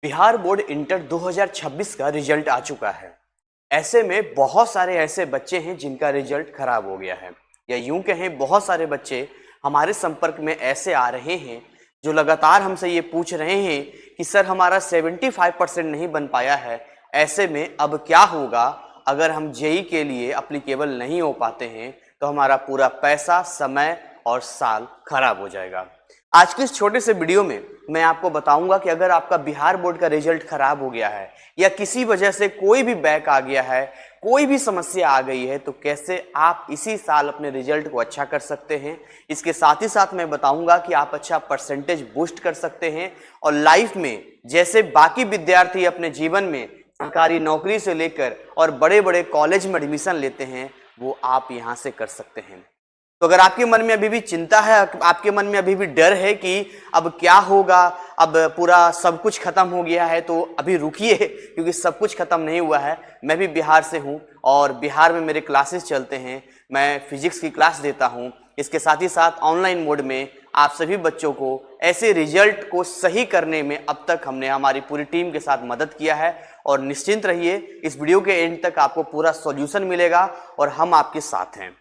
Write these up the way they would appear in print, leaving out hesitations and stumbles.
Bihar board inter 2026 का result आ चुका है। ऐसे में बहुत सारे ऐसे बच्चे हैं जिनका रिजल्ट खराब हो गया है, या यूं कहें बहुत सारे बच्चे हमारे संपर्क में ऐसे आ रहे हैं जो लगातार हमसे ये पूछ रहे हैं कि सर हमारा 75% नहीं बन पाया है। ऐसे में अब क्या होगा अगर हम जेई के लिए अप्लीकेबल नहीं हो पाते हैं, तो हमारा पूरा पैसा, समय और साल खराब हो जाएगा। आज के इस छोटे से वीडियो में मैं आपको बताऊंगा कि अगर आपका बिहार बोर्ड का रिजल्ट खराब हो गया है या किसी वजह से कोई भी बैक आ गया है, कोई भी समस्या आ गई है, तो कैसे आप इसी साल अपने रिजल्ट को अच्छा कर सकते हैं। इसके साथ ही साथ मैं बताऊंगा कि आप अच्छा परसेंटेज बूस्ट कर सकते हैं और लाइफ में जैसे बाकी विद्यार्थी अपने जीवन में सरकारी नौकरी से लेकर और बड़े बड़े कॉलेज में एडमिशन लेते हैं, वो आप यहाँ से कर सकते हैं। तो अगर आपके मन में अभी भी चिंता है, आपके मन में अभी भी डर है कि अब क्या होगा, अब पूरा सब कुछ खत्म हो गया है, तो अभी रुकिए, क्योंकि सब कुछ खत्म नहीं हुआ है। मैं भी बिहार से हूँ और बिहार में मेरे क्लासेस चलते हैं। मैं फिजिक्स की क्लास देता हूँ। इसके साथ ही साथ ऑनलाइन मोड में आप सभी बच्चों को ऐसे रिजल्ट को सही करने में अब तक हमने हमारी पूरी टीम के साथ मदद किया है। और निश्चिंत रहिए, इस वीडियो के एंड तक आपको पूरा सॉल्यूशन मिलेगा और हम आपके साथ हैं।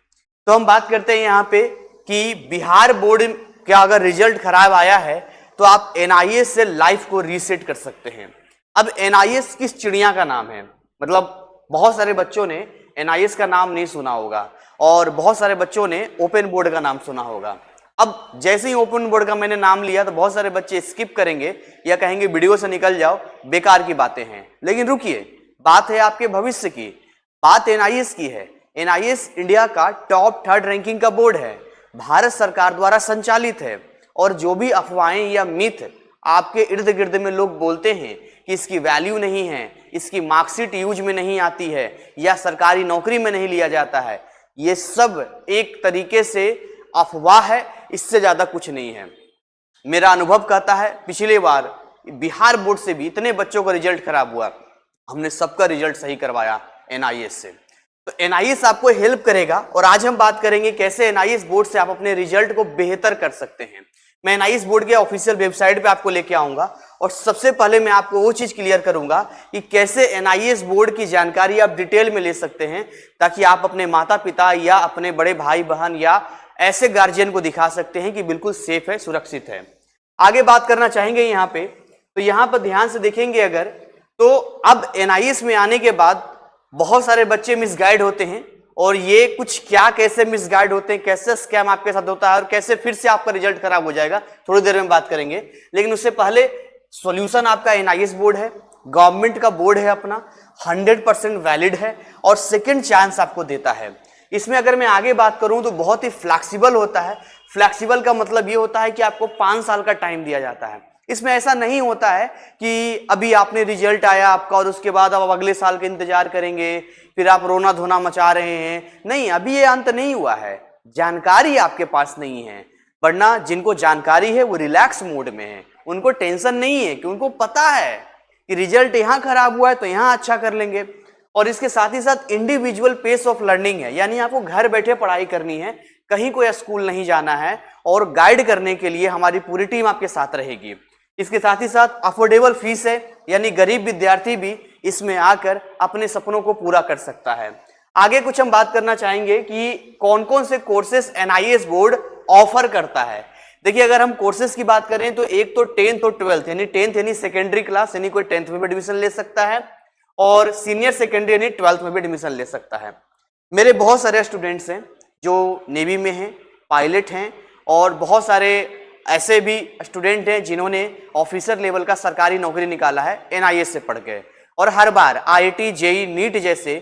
तो हम बात करते हैं यहाँ पे कि बिहार बोर्ड का अगर रिजल्ट खराब आया है तो आप एनआईएस से लाइफ को रीसेट कर सकते हैं। अब एनआईएस किस चिड़िया का नाम है? मतलब बहुत सारे बच्चों ने एनआईएस का नाम नहीं सुना होगा और बहुत सारे बच्चों ने ओपन बोर्ड का नाम सुना होगा। अब जैसे ही ओपन बोर्ड का मैंने नाम लिया तो बहुत सारे बच्चे स्किप करेंगे या कहेंगे वीडियो से निकल जाओ, बेकार की बातें हैं। लेकिन रुकिए, बात है आपके भविष्य की, बात एनआईएस की है। एनआईएस इंडिया का टॉप 3rd रैंकिंग का बोर्ड है, भारत सरकार द्वारा संचालित है। और जो भी अफवाहें या मिथ आपके इर्द गिर्द में लोग बोलते हैं कि इसकी वैल्यू नहीं है, इसकी मार्कशीट यूज में नहीं आती है या सरकारी नौकरी में नहीं लिया जाता है, ये सब एक तरीके से अफवाह है, इससे ज्यादा कुछ नहीं है। मेरा अनुभव कहता है, पिछले बार बिहार बोर्ड से भी इतने बच्चों का रिजल्ट खराब हुआ, हमने सबका रिजल्ट सही करवाया एनआईएस से। तो एनआईएस आपको हेल्प करेगा और आज हम बात करेंगे कैसे एनआईएस बोर्ड से आप अपने रिजल्ट को बेहतर कर सकते हैं। मैं एनआईएस बोर्ड के ऑफिशियल वेबसाइट पे आपको लेके आऊंगा और सबसे पहले मैं आपको वो चीज क्लियर करूंगा कि कैसे एनआईएस बोर्ड की जानकारी आप डिटेल में ले सकते हैं, ताकि आप अपने माता पिता या अपने बड़े भाई बहन या ऐसे गार्जियन को दिखा सकते हैं कि बिल्कुल सेफ है, सुरक्षित है। आगे बात करना चाहेंगे यहाँ पे, तो यहाँ पर ध्यान से देखेंगे अगर, तो अब एनआईएस में आने के बाद बहुत सारे बच्चे मिसगाइड होते हैं और ये कुछ क्या कैसे मिसगाइड होते हैं, कैसे स्कैम आपके साथ होता है और कैसे फिर से आपका रिजल्ट खराब हो जाएगा, थोड़ी देर में बात करेंगे। लेकिन उससे पहले सॉल्यूशन आपका एनआईएस बोर्ड है, गवर्नमेंट का बोर्ड है अपना, 100% वैलिड है और सेकंड चांस आपको देता है। इसमें अगर मैं आगे बात करूं तो बहुत ही फ्लैक्सिबल होता है। फ्लैक्सिबल का मतलब ये होता है कि आपको 5 साल का टाइम दिया जाता है। इसमें ऐसा नहीं होता है कि अभी आपने रिजल्ट आया आपका और उसके बाद आप अगले साल का इंतजार करेंगे, फिर आप रोना धोना मचा रहे हैं। नहीं, अभी ये अंत नहीं हुआ है, जानकारी आपके पास नहीं है। वरना जिनको जानकारी है वो रिलैक्स मोड में है, उनको टेंशन नहीं है, कि उनको पता है कि रिजल्ट यहाँ खराब हुआ है तो यहाँ अच्छा कर लेंगे। और इसके साथ ही साथ इंडिविजुअल पेस ऑफ लर्निंग है, यानी आपको घर बैठे पढ़ाई करनी है, कहीं कोई स्कूल नहीं जाना है और गाइड करने के लिए हमारी पूरी टीम आपके साथ रहेगी। इसके साथ ही साथ अफोर्डेबल फीस है, यानी गरीब विद्यार्थी भी इसमें आकर अपने सपनों को पूरा कर सकता है। आगे कुछ हम बात करना चाहेंगे कि कौन कौन से कोर्सेस एनआईएस बोर्ड ऑफर करता है। देखिए, अगर हम कोर्सेस की बात करें तो एक तो 10th और 12th, यानी 10th यानी सेकेंडरी क्लास, यानी कोई 10th में भी एडमिशन ले सकता है और सीनियर सेकेंडरी यानी 12th में भी एडमिशन ले सकता है। मेरे बहुत सारे स्टूडेंट्स हैं जो नेवी में हैं, पायलट हैं और बहुत सारे ऐसे भी स्टूडेंट हैं जिन्होंने ऑफिसर लेवल का सरकारी नौकरी निकाला है एनआईएस से पढ़ के। और हर बार आईआईटी, जेई, नीट जैसे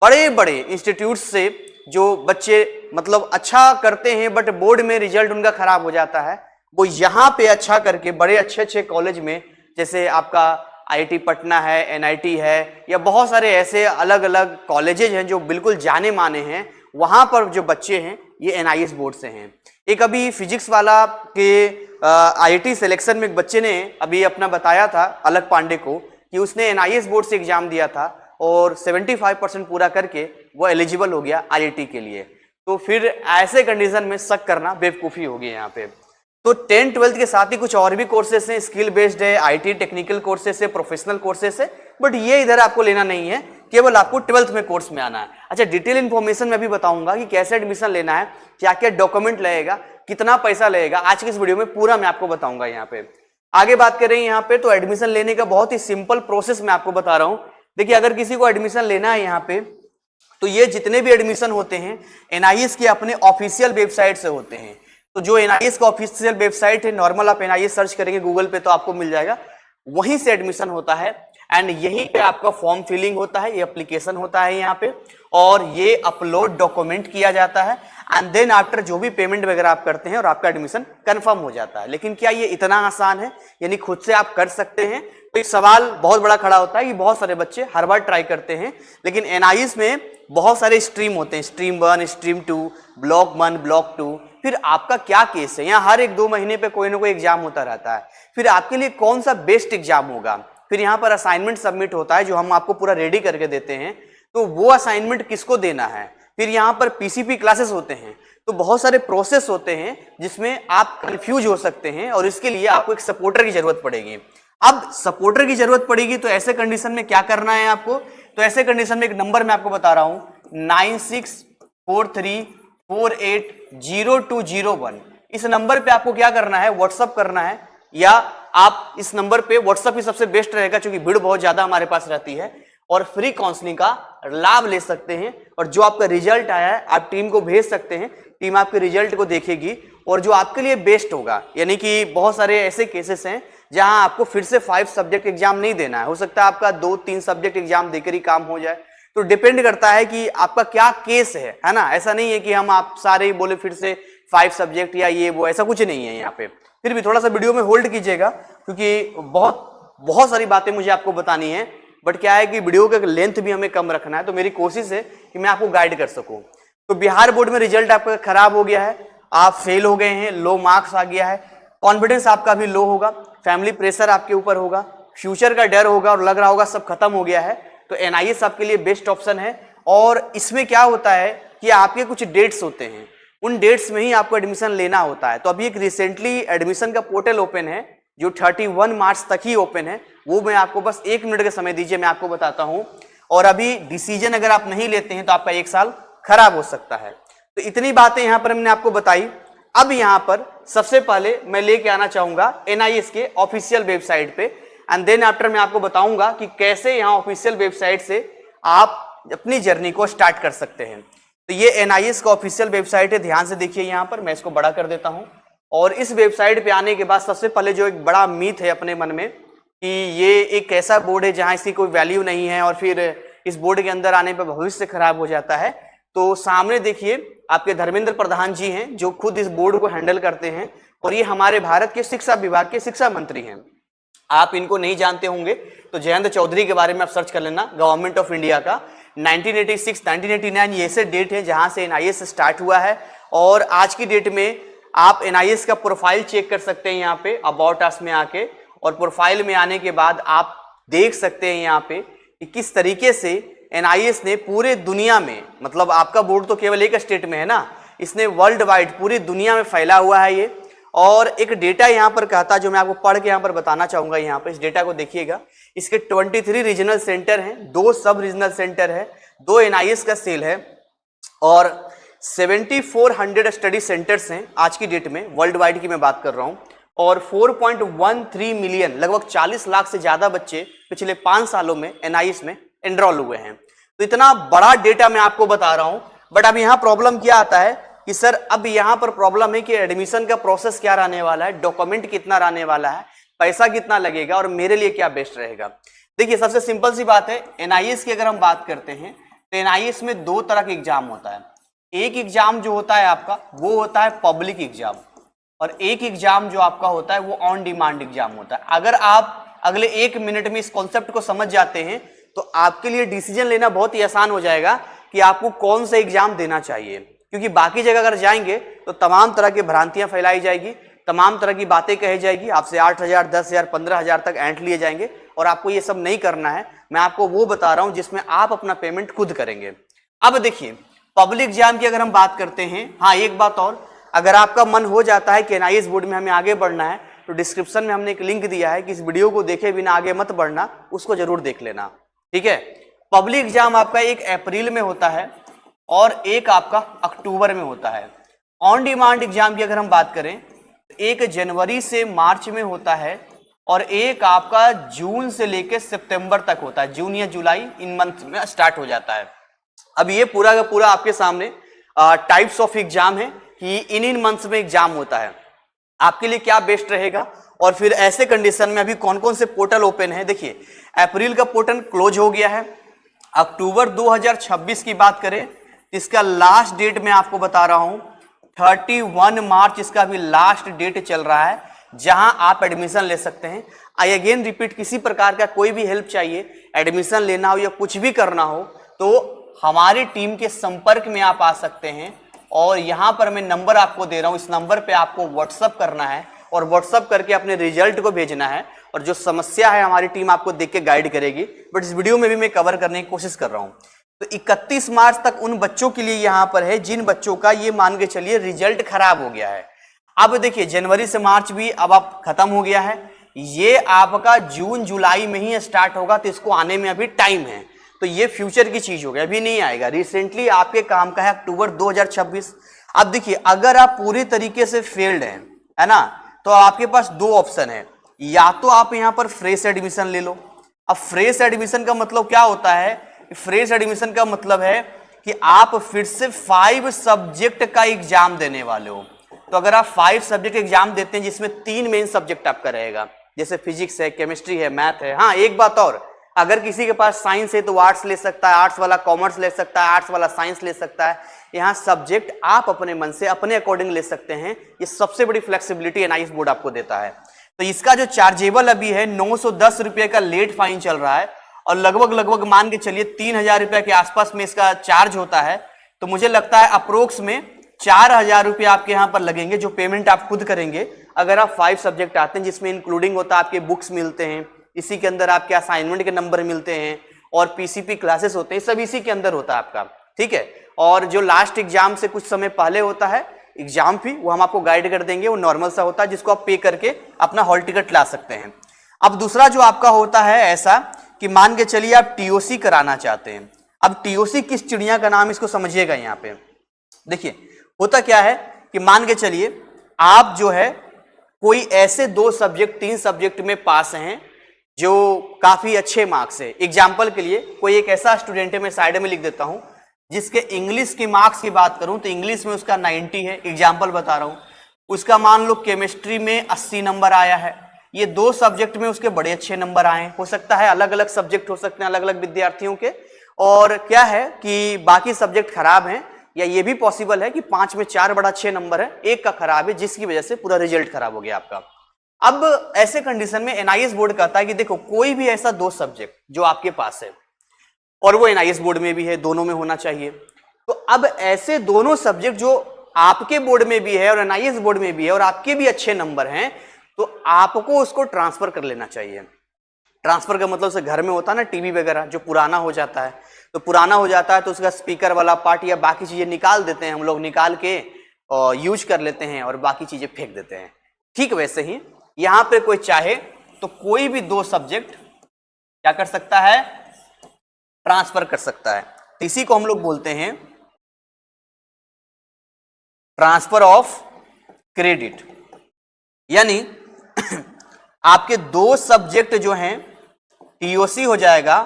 बड़े बड़े इंस्टीट्यूट से जो बच्चे मतलब अच्छा करते हैं बट बोर्ड में रिजल्ट उनका खराब हो जाता है, वो यहाँ पे अच्छा करके बड़े अच्छे अच्छे कॉलेज में, जैसे आपका आईआईटी पटना है, एनआईटी है, या बहुत सारे ऐसे अलग अलग कॉलेजेज हैं जो बिल्कुल जाने माने हैं, वहां पर जो बच्चे हैं ये एनआईएस बोर्ड से हैं। एक अभी फिजिक्स वाला के आईआईटी सिलेक्शन में एक बच्चे ने अभी अपना बताया था, अलग पांडे को, कि उसने एनआईएस बोर्ड से एग्जाम दिया था और 75% पूरा करके वो एलिजिबल हो गया आईआईटी के लिए। तो फिर ऐसे कंडीशन में शक करना बेवकूफ़ी होगी यहाँ पे। तो 10-12 के साथ ही कुछ और भी कोर्सेस हैं, स्किल बेस्ड है, आईटी टेक्निकल कोर्सेस है, प्रोफेशनल कोर्सेस है, बट ये इधर आपको लेना नहीं है, केवल आपको 12th में कोर्स में आना है। अच्छा, डिटेल इन्फॉर्मेशन मैं भी बताऊंगा कि कैसे एडमिशन लेना है, क्या क्या डॉक्यूमेंट लगेगा, कितना पैसा लगेगा, आज की इस वीडियो में पूरा मैं आपको बताऊंगा। यहाँ पे आगे बात करें यहाँ पे, तो एडमिशन लेने का बहुत ही सिंपल प्रोसेस मैं आपको बता रहा हूँ। देखिए, अगर किसी को एडमिशन लेना है यहाँ पे, तो ये जितने भी एडमिशन होते हैं एनआईएस के अपने ऑफिशियल वेबसाइट से होते हैं। तो जो एनआईएस का ऑफिशियल वेबसाइट है, नॉर्मल आप एनआईएस सर्च करेंगे गूगल पे तो आपको मिल जाएगा, वहीं से एडमिशन होता है। एंड यहीं पे आपका फॉर्म फिलिंग होता है, ये एप्लीकेशन होता है यहाँ पे, और ये अपलोड डॉक्यूमेंट किया जाता है। एंड देन आफ्टर जो भी पेमेंट वगैरह आप करते हैं और आपका एडमिशन कंफर्म हो जाता है। लेकिन क्या ये इतना आसान है, यानी खुद से आप कर सकते हैं? तो एक सवाल बहुत बड़ा खड़ा होता है कि बहुत सारे बच्चे हर बार ट्राई करते हैं, लेकिन एनआईएस में बहुत सारे स्ट्रीम होते हैं, स्ट्रीम 1, स्ट्रीम 2, ब्लॉक 1, ब्लॉक 2। फिर आपका क्या केस है, यहाँ हर 1-2 महीने पे कोई ना कोई एग्जाम होता रहता है। फिर आपके लिए कौन सा बेस्ट एग्जाम होगा, फिर यहाँ पर असाइनमेंट सबमिट होता है जो हम आपको पूरा रेडी करके देते हैं, तो वो असाइनमेंट किसको देना है। फिर यहाँ पर पीसीपी क्लासेस होते हैं, तो बहुत सारे प्रोसेस होते हैं जिसमें आप कंफ्यूज हो सकते हैं, और इसके लिए आपको एक सपोर्टर की जरूरत पड़ेगी। अब सपोर्टर की जरूरत पड़ेगी तो ऐसे कंडीशन में क्या करना है आपको, तो ऐसे कंडीशन में एक नंबर मैं आपको बता रहा हूं, 9643480201। इस नंबर पे आपको क्या करना है, व्हाट्सअप करना है, या आप इस नंबर पे व्हाट्सअप ही सबसे बेस्ट रहेगा क्योंकि भीड़ बहुत ज्यादा हमारे पास रहती है, और फ्री काउंसलिंग का लाभ ले सकते हैं। और जो आपका रिजल्ट आया है आप टीम को भेज सकते हैं, टीम आपके रिजल्ट को देखेगी और जो आपके लिए बेस्ट होगा, यानी कि बहुत सारे ऐसे केसेस हैं जहां आपको फिर से 5 सब्जेक्ट एग्जाम नहीं देना है, हो सकता है आपका 2-3 सब्जेक्ट एग्जाम देकर ही काम हो जाए। तो डिपेंड करता है कि आपका क्या केस है ना। ऐसा नहीं है कि हम आप सारे ही बोले फिर से 5 सब्जेक्ट या ये वो, ऐसा कुछ नहीं है यहाँ पे। फिर भी थोड़ा सा वीडियो में होल्ड कीजिएगा क्योंकि बहुत सारी बातें मुझे आपको बतानी है, बट क्या है कि वीडियो का लेंथ भी हमें कम रखना है, तो मेरी कोशिश है कि मैं आपको गाइड कर सकूं। तो बिहार बोर्ड में रिजल्ट आपका खराब हो गया है, आप फेल हो गए हैं, लो मार्क्स आ गया है, कॉन्फिडेंस आपका भी लो होगा, फैमिली प्रेशर आपके ऊपर होगा, फ्यूचर का डर होगा और लग रहा होगा सब खत्म हो गया है, तो एनआईएस आपके लिए बेस्ट ऑप्शन है। और इसमें क्या होता है कि आपके कुछ डेट्स होते हैं, उन डेट्स में ही आपको एडमिशन लेना होता है। तो अभी एक रिसेंटली एडमिशन का पोर्टल ओपन है जो 31 मार्च तक ही ओपन है, वो मैं आपको बस 1 मिनट का समय दीजिए, मैं आपको बताता हूं। और अभी डिसीजन अगर आप नहीं लेते हैं तो आपका 1 साल खराब हो सकता है। तो इतनी बातें यहां पर हमने आपको बताई। अब यहां पर सबसे पहले मैं लेके आना चाहूंगा एनआईएस के ऑफिशियल वेबसाइट पे, एंड देन आफ्टर मैं आपको बताऊंगा कि कैसे यहां ऑफिशियल वेबसाइट से आप अपनी जर्नी को स्टार्ट कर सकते हैं। तो ये एनआईएस का ऑफिशियल वेबसाइट है, ध्यान से देखिए। यहां पर मैं इसको बड़ा कर देता हूं, और इस वेबसाइट पे आने के बाद सबसे पहले जो एक बड़ा मीथ है अपने मन में कि ये एक ऐसा बोर्ड है जहां इसकी कोई वैल्यू नहीं है और फिर इस बोर्ड के अंदर आने पर भविष्य खराब हो जाता है, तो सामने देखिए आपके धर्मेंद्र प्रधान जी हैं जो खुद इस बोर्ड को हैंडल करते हैं, और ये हमारे भारत के शिक्षा विभाग के शिक्षा मंत्री हैं। आप इनको नहीं जानते होंगे तो जयंत चौधरी के बारे में आप सर्च कर लेना, गवर्नमेंट ऑफ इंडिया का 1986-1989 ये ऐसे डेट है जहां से एनआईएस स्टार्ट हुआ है। और आज की डेट में आप एनआईएस का प्रोफाइल चेक कर सकते हैं यहाँ पे अबाउट अस में आके, और प्रोफाइल में आने के बाद आप देख सकते हैं यहाँ पे कि किस तरीके से एनआईएस ने पूरे दुनिया में, मतलब आपका बोर्ड तो केवल एक स्टेट में है ना, इसने वर्ल्ड वाइड पूरी दुनिया में फैला हुआ है ये। और एक डेटा यहाँ पर कहता है जो मैं आपको पढ़ के यहाँ पर बताना चाहूंगा। यहाँ पर इस डेटा को देखिएगा, इसके 23 रीजनल सेंटर हैं, 2 सब रीजनल सेंटर है, 2 एनआईएस का सेल है, और 7400 स्टडी सेंटर्स हैं आज की डेट में, वर्ल्ड वाइड की मैं बात कर रहा हूँ। और 4.13 मिलियन, लगभग 40 लाख से ज्यादा बच्चे पिछले 5 सालों में एनआईएस में एनरोल हुए हैं। तो इतना बड़ा डेटा मैं आपको बता रहा हूं, बट अब यहाँ प्रॉब्लम क्या आता है कि सर अब यहाँ पर प्रॉब्लम है कि एडमिशन का प्रोसेस क्या रहने वाला है, डॉक्यूमेंट कितना रहने वाला है, पैसा कितना लगेगा और मेरे लिए क्या बेस्ट रहेगा। देखिए सबसे सिंपल सी बात है, एनआईएस की अगर हम बात करते हैं तो एनआईएस में 2 तरह के एग्जाम होता है। एक एग्जाम जो होता है आपका वो होता है पब्लिक एग्जाम, और एक एग्जाम जो आपका होता है वो ऑन डिमांड एग्जाम होता है। अगर आप अगले 1 मिनट में इस कॉन्सेप्ट को समझ जाते हैं तो आपके लिए डिसीजन लेना बहुत ही आसान हो जाएगा कि आपको कौन सा एग्जाम देना चाहिए। क्योंकि बाकी जगह अगर जाएंगे तो तमाम तरह की भ्रांतियां फैलाई जाएगी, तमाम तरह की बातें कही जाएगी, आपसे 8,000, 10,000, 15,000 तक एंट लिए जाएंगे, और आपको ये सब नहीं करना है। मैं आपको वो बता रहा हूं जिसमें आप अपना पेमेंट खुद करेंगे। अब देखिए पब्लिक एग्जाम की अगर हम बात करते हैं, हाँ एक बात और, अगर आपका मन हो जाता है कि एनआईएस बोर्ड में हमें आगे बढ़ना है तो डिस्क्रिप्शन में हमने एक लिंक दिया है कि इस वीडियो को देखे बिना आगे मत बढ़ना, उसको जरूर देख लेना। ठीक है। पब्लिक एग्जाम आपका एक अप्रैल में होता है और एक आपका अक्टूबर में होता है। ऑन डिमांड एग्जाम की अगर हम बात करें तो एक जनवरी से मार्च में होता है और एक आपका जून से लेकर सितंबर तक होता है। जून या जुलाई इन मंथ में स्टार्ट हो जाता है। अब ये पूरा का पूरा आपके सामने टाइप्स ऑफ एग्जाम है कि इन मंथ्स में एग्जाम होता है। आपके लिए क्या बेस्ट रहेगा और फिर ऐसे कंडीशन में अभी कौन कौन से पोर्टल ओपन है। देखिए, अप्रैल का पोर्टल क्लोज हो गया है। अक्टूबर 2026 की बात करें, इसका लास्ट डेट मैं आपको बता रहा हूं 31 मार्च इसका भी लास्ट डेट चल रहा है जहां आप एडमिशन ले सकते हैं। आई अगेन रिपीट, किसी प्रकार का कोई भी हेल्प चाहिए, एडमिशन लेना हो या कुछ भी करना हो तो हमारी टीम के संपर्क में आप आ सकते हैं। और यहां पर मैं नंबर आपको दे रहा हूं, इस नंबर पे आपको व्हाट्सअप करना है और व्हाट्सअप करके अपने रिजल्ट को भेजना है और जो समस्या है हमारी टीम आपको देख के गाइड करेगी। बट इस वीडियो में भी मैं कवर करने की कोशिश कर रहा हूं। तो 31 मार्च तक उन बच्चों के लिए यहां पर है जिन बच्चों का ये मान के चलिए रिजल्ट खराब हो गया है। अब देखिए, जनवरी से मार्च भी अब आप खत्म हो गया है, ये आपका जून जुलाई में ही स्टार्ट होगा, तो इसको आने में अभी टाइम है। तो ये फ्यूचर की चीज हो गया, अभी नहीं आएगा। रिसेंटली आपके काम का है अक्टूबर 2026। अब देखिए, अगर आप पूरी तरीके से फेल्ड हैं, है ना, तो आपके पास दो ऑप्शन है। या तो आप यहां पर फ्रेश एडमिशन ले लो। अब फ्रेश एडमिशन का मतलब क्या होता है? फ्रेश एडमिशन का मतलब है कि आप फिर से 5 सब्जेक्ट का एग्जाम देने वाले हो। तो अगर आप 5 सब्जेक्ट एग्जाम देते हैं जिसमें 3 मेन सब्जेक्ट आपका रहेगा, जैसे फिजिक्स है, केमिस्ट्री है, मैथ है। हाँ, एक बात और, अगर किसी के पास साइंस है तो आर्ट्स ले सकता है, आर्ट्स वाला कॉमर्स ले सकता है, आर्ट्स वाला साइंस ले सकता है। यहाँ सब्जेक्ट आप अपने मन से अपने अकॉर्डिंग ले सकते हैं। ये सबसे बड़ी फ्लेक्सिबिलिटी एनआईएस बोर्ड आपको देता है। तो इसका जो चार्जेबल अभी है 910 रुपये का लेट फाइन चल रहा है और लगभग मान के चलिए 3000 रुपये के आसपास में इसका चार्ज होता है। तो मुझे लगता है अप्रोक्स में 4000 रुपये आपके यहाँ पर लगेंगे, जो पेमेंट आप खुद करेंगे अगर आप 5 सब्जेक्ट आते हैं, जिसमें इंक्लूडिंग होता है आपके बुक्स मिलते हैं, इसी के अंदर आपके असाइनमेंट के नंबर मिलते हैं और पीसीपी क्लासेस होते हैं, सब इसी के अंदर होता है आपका। ठीक है। और जो लास्ट एग्जाम से कुछ समय पहले होता है एग्जाम फी, वो हम आपको गाइड कर देंगे। वो नॉर्मल सा होता है जिसको आप पे करके अपना हॉल टिकट ला सकते हैं। अब दूसरा जो आपका होता है ऐसा कि मान के चलिए आप टीओसी कराना चाहते हैं। अब टीओसी किस चिड़िया का नाम, इसको समझिएगा। यहाँ पे देखिए, होता क्या है कि मान के चलिए आप जो है कोई ऐसे 2 सब्जेक्ट 3 सब्जेक्ट में पास हैं जो काफी अच्छे मार्क्स है। एग्जाम्पल के लिए कोई एक ऐसा स्टूडेंट है, मैं साइड में लिख देता हूं, जिसके इंग्लिश की मार्क्स की बात करूं तो इंग्लिश में उसका 90 है। एग्जाम्पल बता रहा हूं, उसका मान लो केमिस्ट्री में 80 नंबर आया है। ये 2 सब्जेक्ट में उसके बड़े अच्छे नंबर आए। हो सकता है अलग अलग सब्जेक्ट हो सकते हैं अलग अलग विद्यार्थियों के, और क्या है कि बाकी सब्जेक्ट खराब हैं, या ये भी पॉसिबल है कि 5 में 4 बड़ा अच्छे नंबर है, एक का खराब है, जिसकी वजह से पूरा रिजल्ट खराब हो गया आपका। अब ऐसे कंडीशन में एनआईएस बोर्ड कहता है कि देखो, कोई भी ऐसा 2 सब्जेक्ट जो आपके पास है और वो एनआईएस बोर्ड में भी है, दोनों में होना चाहिए। तो अब ऐसे दोनों सब्जेक्ट जो आपके बोर्ड में भी है और एनआईएस बोर्ड में भी है और आपके भी अच्छे नंबर हैं, तो आपको उसको ट्रांसफर कर लेना चाहिए। ट्रांसफर का मतलब से घर में होता है ना टीवी वगैरह, जो पुराना हो जाता है, तो पुराना हो जाता है तो उसका स्पीकर वाला पार्ट या बाकी चीजें निकाल देते हैं हम लोग, निकाल के यूज कर लेते हैं और बाकी चीजें फेंक देते हैं। ठीक वैसे ही यहां पे कोई चाहे तो कोई भी 2 सब्जेक्ट क्या कर सकता है, ट्रांसफर कर सकता है। इसी को हम लोग बोलते हैं ट्रांसफर ऑफ क्रेडिट। यानी आपके 2 सब्जेक्ट जो हैं टीओसी हो जाएगा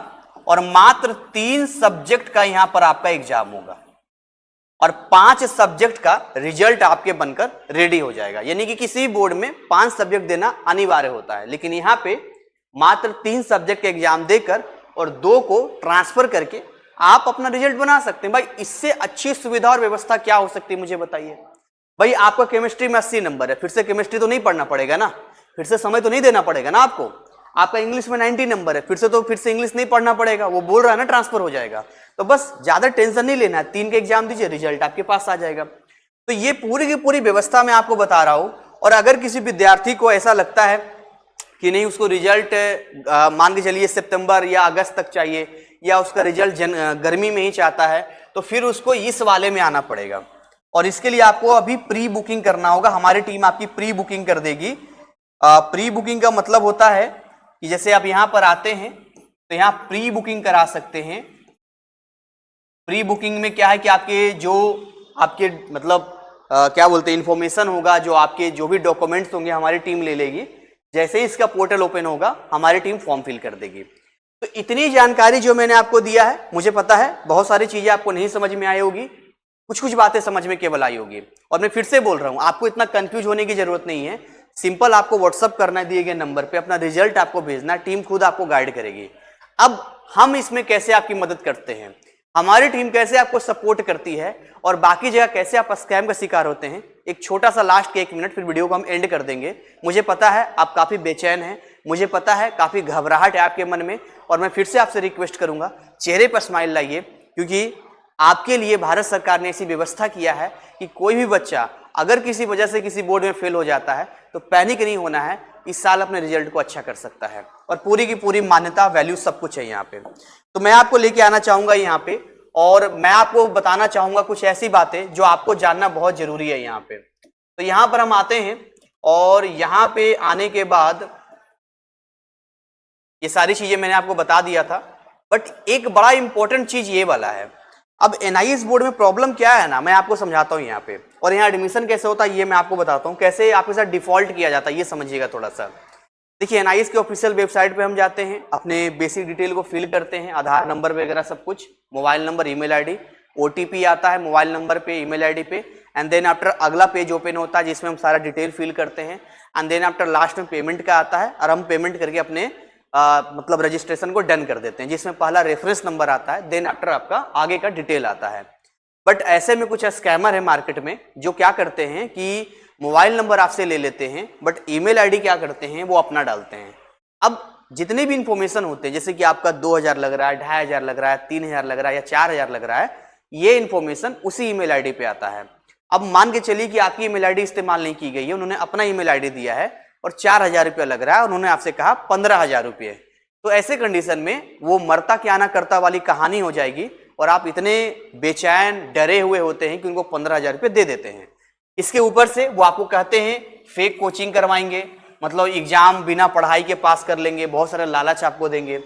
और मात्र 3 सब्जेक्ट का यहां पर आपका एग्जाम होगा और 5 सब्जेक्ट का रिजल्ट आपके बनकर रेडी हो जाएगा। यानी कि किसी बोर्ड में 5 सब्जेक्ट देना अनिवार्य होता है, लेकिन यहां पे मात्र 3 सब्जेक्ट का एग्जाम देकर और 2 को ट्रांसफर करके आप अपना रिजल्ट बना सकते हैं। भाई, इससे अच्छी सुविधा और व्यवस्था क्या हो सकती है, मुझे बताइए। भाई, आपका केमिस्ट्री में 80 नंबर है, फिर से केमिस्ट्री तो नहीं पढ़ना पड़ेगा ना, फिर से समय तो नहीं देना पड़ेगा ना आपको। आपका इंग्लिश में 90 नंबर है, फिर से इंग्लिश नहीं पढ़ना पड़ेगा, वो बोल रहा है ना ट्रांसफर हो जाएगा। तो बस ज्यादा टेंशन नहीं लेना है, 3 के एग्जाम दीजिए, रिजल्ट आपके पास आ जाएगा। तो ये पूरी की पूरी व्यवस्था मैं आपको बता रहा हूं। और अगर किसी विद्यार्थी को ऐसा लगता है कि नहीं, उसको रिजल्ट मान के चलिए सितंबर या अगस्त तक चाहिए, या उसका रिजल्ट गर्मी में ही चाहता है, तो फिर उसको इस वाले में आना पड़ेगा। और इसके लिए आपको अभी प्री बुकिंग करना होगा। हमारी टीम आपकी प्री बुकिंग कर देगी। प्री बुकिंग का मतलब होता है कि जैसे आप यहां पर आते हैं तो यहां प्री बुकिंग करा सकते हैं। प्री बुकिंग में क्या है कि आपके मतलब क्या बोलते हैं इंफॉर्मेशन होगा, जो आपके जो भी डॉक्यूमेंट्स होंगे हमारी टीम ले लेगी। जैसे ही इसका पोर्टल ओपन होगा हमारी टीम फॉर्म फिल कर देगी। तो इतनी जानकारी जो मैंने आपको दिया है, मुझे पता है बहुत सारी चीजें आपको नहीं समझ में आई होगी, कुछ कुछ बातें समझ में केवल आई होगी। और मैं फिर से बोल रहा हूं, आपको इतना कंफ्यूज होने की जरूरत नहीं है। सिंपल आपको व्हाट्सअप करना है दिए गए नंबर पे, अपना रिजल्ट आपको भेजना, टीम खुद आपको गाइड करेगी। अब हम इसमें कैसे आपकी मदद करते हैं, हमारी टीम कैसे आपको सपोर्ट करती है और बाकी जगह कैसे आप स्कैम का शिकार होते हैं, एक छोटा सा लास्ट के 1 मिनट, फिर वीडियो को हम एंड कर देंगे। मुझे पता है आप काफी बेचैन हैं, मुझे पता है काफी घबराहट है आपके मन में, और मैं फिर से आपसे रिक्वेस्ट करूंगा चेहरे पर स्माइल लाइए, क्योंकि आपके लिए भारत सरकार ने ऐसी व्यवस्था किया है कि कोई भी बच्चा अगर किसी वजह से किसी बोर्ड में फेल हो जाता है तो पैनिक नहीं होना है, इस साल अपने रिजल्ट को अच्छा कर सकता है। और पूरी की पूरी मान्यता, वैल्यू सब कुछ है यहाँ पे। तो मैं आपको लेके आना चाहूंगा यहाँ पे, और मैं आपको बताना चाहूंगा कुछ ऐसी बातें जो आपको जानना बहुत जरूरी है यहाँ पे। तो यहाँ पर हम आते हैं, और यहाँ पे आने के बाद ये सारी चीजें मैंने आपको बता दिया था, बट एक बड़ा इंपॉर्टेंट चीज ये वाला है। अब एनआईएस बोर्ड में प्रॉब्लम क्या है ना, मैं आपको समझाता हूँ यहाँ पे, और यहाँ एडमिशन कैसे होता है ये मैं आपको बताता हूँ, कैसे आपके साथ डिफॉल्ट किया जाता है ये समझिएगा थोड़ा सा। देखिए एनआईएस के ऑफिशियल वेबसाइट पे हम जाते हैं, अपने बेसिक डिटेल को फिल करते हैं, आधार नंबर वगैरह सब कुछ, mobile number, email ID, OTP आता है मोबाइल नंबर पे, ईमेल आईडी पे, एंड देन आफ्टर अगला पेज ओपन होता है जिसमें हम सारा डिटेल फिल करते हैं, एंड देन आफ्टर लास्ट में पेमेंट का आता है, और हम पेमेंट करके अपने मतलब रजिस्ट्रेशन को डन कर देते हैं, जिसमें पहला रेफरेंस नंबर आता है, देन आफ्टर आपका आगे का डिटेल आता है। बट ऐसे में कुछ स्कैमर है मार्केट में जो क्या करते हैं कि मोबाइल नंबर आपसे ले लेते हैं, बट ईमेल आईडी क्या करते हैं वो अपना डालते हैं। अब जितने भी इंफॉर्मेशन होते हैं, जैसे कि आपका 2000 लग रहा है, 2500 लग रहा है, 3000 लग रहा है या 4000 लग रहा है, ये इंफॉर्मेशन उसी ईमेल आईडी पे आता है। अब मान के चलिए कि आपकी ईमेल आईडी इस्तेमाल नहीं की गई है, उन्होंने अपना ईमेल आईडी दिया है और 4000 रुपया लग रहा है, उन्होंने आपसे कहा 15000 रुपये, तो ऐसे कंडीशन में वो मरता क्या ना करता वाली कहानी हो जाएगी, और आप इतने बेचैन डरे हुए होते हैं कि उनको 15000 रुपये दे देते हैं। इसके ऊपर से वो आपको कहते हैं फेक कोचिंग करवाएंगे, मतलब एग्जाम बिना पढ़ाई के पास कर लेंगे, बहुत सारा लालच आपको देंगे,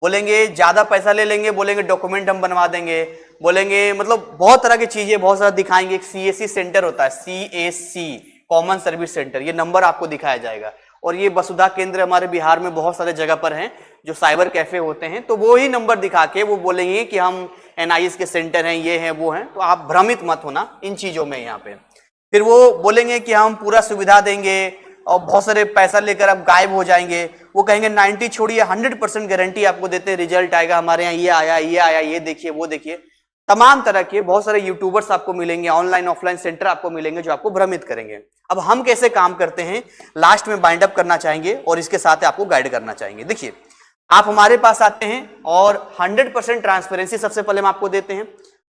बोलेंगे ज्यादा पैसा ले लेंगे, बोलेंगे डॉक्यूमेंट हम बनवा देंगे, बोलेंगे मतलब बहुत तरह की चीजें बहुत सारा दिखाएंगे। एक CSC सेंटर होता है, CSC कॉमन सर्विस सेंटर, ये नंबर आपको दिखाया जाएगा, और ये वसुधा केंद्र हमारे बिहार में बहुत सारे जगह पर हैं जो साइबर कैफे होते हैं, तो वो ही नंबर दिखा के वो बोलेंगे कि हम एनआईएस के सेंटर हैं, ये हैं वो हैं। तो आप भ्रमित मत होना इन चीजों में। यहाँ पे फिर वो बोलेंगे कि हम पूरा सुविधा देंगे और बहुत सारे पैसा लेकर आप गायब हो जाएंगे। वो कहेंगे 90 छोड़िए 100% गारंटी आपको देते हैं, रिजल्ट आएगा हमारे यहाँ, ये आया ये आया, ये देखिए वो देखिए। तमाम तरह के बहुत सारे यूट्यूबर्स आपको मिलेंगे, ऑनलाइन ऑफलाइन सेंटर आपको मिलेंगे जो आपको भ्रमित करेंगे। अब हम कैसे काम करते हैं लास्ट में बाइंड अप करना चाहेंगे और इसके साथ आपको गाइड करना चाहेंगे। देखिए आप हमारे पास आते हैं और 100% ट्रांसपेरेंसी सबसे पहले हम आपको देते हैं।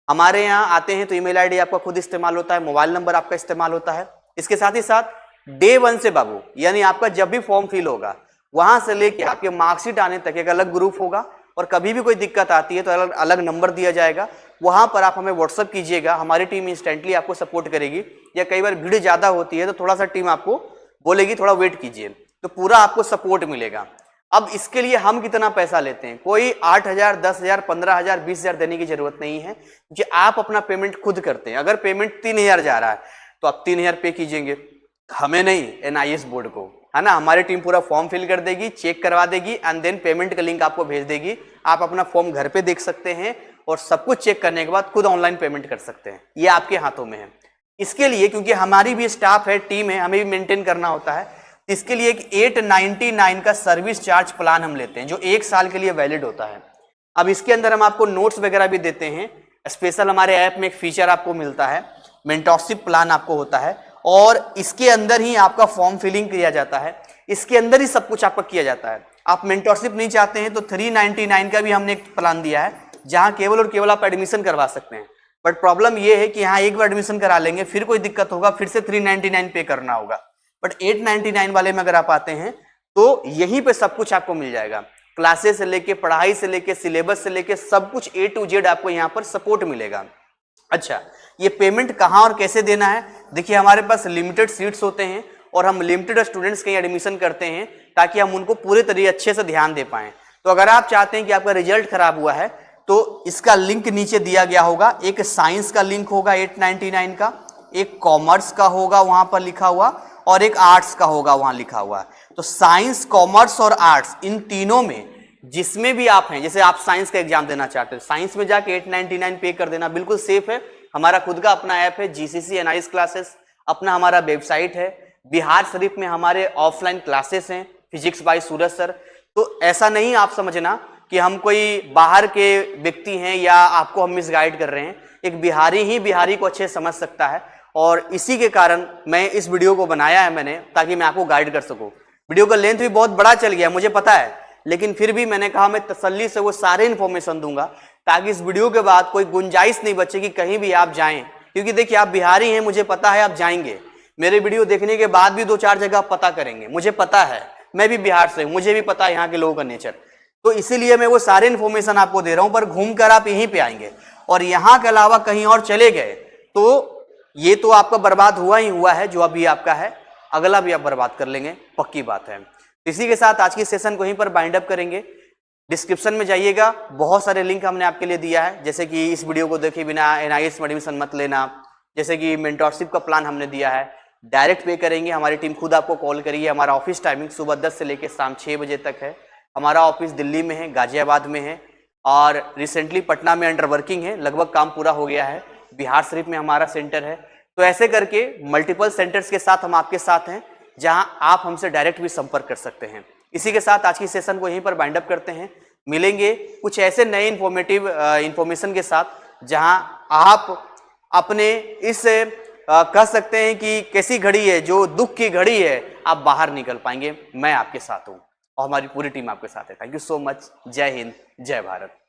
हमारे यहाँ आते हैं तो ईमेल आईडी आपका खुद इस्तेमाल होता है, मोबाइल नंबर आपका इस्तेमाल होता है। इसके साथ ही साथ डे 1 से बाबू, यानी आपका जब भी फॉर्म फिल होगा वहां से लेके आपके मार्कशीट आने तक एक अलग ग्रुप होगा, और कभी भी कोई दिक्कत आती है तो अलग अलग नंबर दिया जाएगा, वहां पर आप हमें व्हाट्सअप कीजिएगा, हमारी टीम इंस्टेंटली आपको सपोर्ट करेगी। या कई बार भीड़ ज्यादा होती है तो थोड़ा सा टीम आपको बोलेगी थोड़ा वेट कीजिए, तो पूरा आपको सपोर्ट मिलेगा। अब इसके लिए हम कितना पैसा लेते हैं, कोई 8000, 10000, 15000, 20000 देने की जरूरत नहीं है, क्योंकि आप अपना पेमेंट खुद करते हैं। अगर पेमेंट 3000 जा रहा है तो आप 3000 पे कीजिएंगे, हमें नहीं, एनआईएस बोर्ड को, है ना। हमारी टीम पूरा फॉर्म फिल कर देगी, चेक करवा देगी, एंड देन पेमेंट का लिंक आपको भेज देगी। आप अपना फॉर्म घर पे देख सकते हैं और सब कुछ चेक करने के बाद खुद ऑनलाइन पेमेंट कर सकते हैं, ये आपके हाथों में है। इसके लिए क्योंकि हमारी भी स्टाफ है, टीम है, हमें भी मेंटेन करना होता है, इसके लिए एक 899 का सर्विस चार्ज प्लान हम लेते हैं जो 1 साल के लिए वैलिड होता है। अब इसके अंदर हम आपको नोट्स वगैरह भी देते हैं, स्पेशल हमारे ऐप में एक फीचर आपको मिलता है, मेंटरशिप प्लान आपको होता है, और इसके अंदर ही आपका फॉर्म फिलिंग किया जाता है, इसके अंदर ही सब कुछ आपका किया जाता है। आप मेंटरशिप नहीं चाहते हैं तो 399 का भी हमने एक प्लान दिया है, जहां केवल और केवल आप एडमिशन करवा सकते हैं। बट प्रॉब्लम यह है कि यहाँ एक बार एडमिशन करा लेंगे, फिर कोई दिक्कत होगा, फिर से 399 पे करना होगा। बट 899 वाले में अगर आप आते हैं तो यहीं पे सब कुछ आपको मिल जाएगा, क्लासेस से लेके, पढ़ाई से लेके, सिलेबस से लेके सब कुछ A to Z आपको यहाँ पर सपोर्ट मिलेगा। अच्छा, ये पेमेंट कहाँ और कैसे देना है? देखिए हमारे पास लिमिटेड सीट्स होते हैं और हम लिमिटेड स्टूडेंट्स के एडमिशन करते हैं ताकि हम उनको पूरे तरीके अच्छे से ध्यान दे पाएं। तो अगर आप चाहते हैं कि आपका रिजल्ट खराब हुआ है तो इसका लिंक नीचे दिया गया होगा। एक साइंस का लिंक होगा 899 का, एक कॉमर्स का होगा वहां पर लिखा हुआ, और एक आर्ट्स का होगा वहां लिखा हुआ। तो साइंस, कॉमर्स और आर्ट्स, इन तीनों में जिसमें भी आप हैं, जैसे आप साइंस का एग्जाम देना चाहते हैं, साइंस में जाके 899 पे कर देना, बिल्कुल सेफ है। हमारा खुद का अपना ऐप है जीसीसी एनआईएस क्लासेस, अपना हमारा वेबसाइट है। बिहार शरीफ में हमारे ऑफलाइन क्लासेस हैं, फिजिक्स बाय सूरज सर। तो ऐसा नहीं आप समझना कि हम कोई बाहर के व्यक्ति हैं या आपको हम मिसगाइड कर रहे हैं। एक बिहारी ही बिहारी को अच्छे समझ सकता है, और इसी के कारण मैं इस वीडियो को बनाया है मैंने, ताकि मैं आपको गाइड कर सकूं। वीडियो का लेंथ भी बहुत बड़ा चल गया मुझे पता है, लेकिन फिर भी मैंने कहा मैं तसल्ली से वो सारे इन्फॉर्मेशन दूंगा ताकि इस वीडियो के बाद कोई गुंजाइश नहीं बचे कि कहीं भी आप जाएं। क्योंकि देखिए आप बिहारी हैं, मुझे पता है आप जाएंगे, मेरे वीडियो देखने के बाद भी 2-4 जगह पता करेंगे, मुझे पता है, मैं भी बिहार से हूं, मुझे भी पता है यहाँ के लोगों का नेचर। तो इसीलिए मैं वो सारे इन्फॉर्मेशन आपको दे रहा हूं, पर घूमकर आप यहीं पे आएंगे और यहाँ के अलावा कहीं और चले गए तो ये तो आपका बर्बाद हुआ ही हुआ है। जो अभी आपका है अगला भी आप बर्बाद कर लेंगे, पक्की बात है। इसी के साथ आज की सेशन को यहीं पर बाइंड अप करेंगे। डिस्क्रिप्शन में जाइएगा, बहुत सारे लिंक हमने आपके लिए दिया है, जैसे कि इस वीडियो को देखे बिना एनआईएस में एडमिशन मत लेना, जैसे कि मेंटरशिप का प्लान हमने दिया है, डायरेक्ट पे करेंगे, हमारी टीम खुद आपको कॉल करेगी। हमारा ऑफिस टाइमिंग सुबह 10 से लेकर शाम 6 बजे तक है। हमारा ऑफिस दिल्ली में है, गाजियाबाद में है, और रिसेंटली पटना में अंडर वर्किंग है, लगभग काम पूरा हो गया है। बिहार शरीफ में हमारा सेंटर है। तो ऐसे करके मल्टीपल सेंटर्स के साथ हम आपके साथ हैं, जहां आप हमसे डायरेक्ट भी संपर्क कर सकते हैं। इसी के साथ आज की सेशन को यहीं पर बाइंड अप करते हैं। मिलेंगे कुछ ऐसे नए इन्फॉर्मेटिव इंफॉर्मेशन के साथ जहां आप अपने इस कह सकते हैं कि कैसी घड़ी है, जो दुख की घड़ी है, आप बाहर निकल पाएंगे। मैं आपके साथ हूं और हमारी पूरी टीम आपके साथ है। Thank you so much. जय हिंद, जय भारत।